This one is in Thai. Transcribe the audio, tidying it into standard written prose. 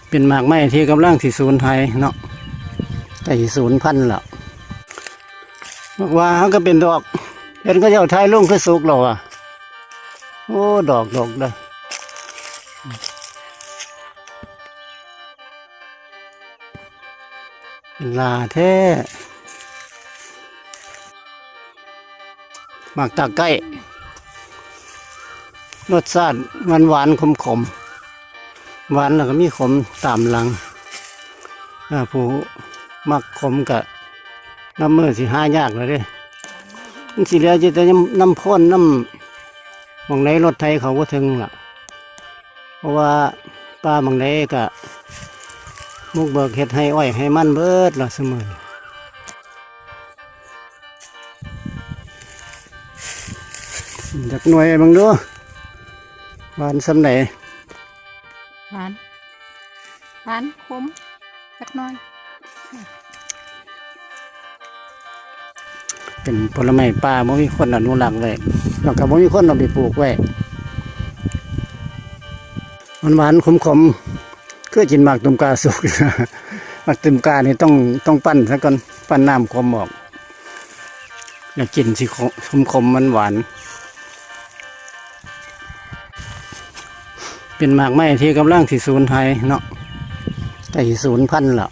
เป็นหมากไม้ที่กำลังสิสูญหายเนาะแต่สิสูญพันธุ์แล้วว่าเขาก็เป็นดอกเป็นก็เจ้าไทยลุ่งคือสุกเราอ่ะโอ้ดอกเลยเป็นลาแท้หมากตาไก่รสชาติหวานขมหวานแล้วก็มีขมตามหลังผู้มักขมกะน้ำมือสิหายากเลยเด้มันสิเหลือจะแต่น้ำพ่นน้ำบางไหนรถไทยเขาก็ถึงล่ะเพราะว่าป้าบางไหนกะมุกเบิกเห็ดให้อ้อยให้มันเบิดละเสมอจากหน่วยบางดูหวานสำไหนหวานขมสักน้อยเป็นผลไม้ป่าไม่มีคนอนุรักษ์ไว้แล้วก็ไม่มีคนเอาไปปลูกไว้หวานขมคือกินหมากตุ่มกาสุกหมากตุ่มกานี่ต้องปั้นซะก่อนปั้นน้ำขมออกแล้วกินสิขมมันหวานเป็นหมากไม้ที่กำลังสิสูญหายเนาะแต่สิสูญพันธุ์แล้ว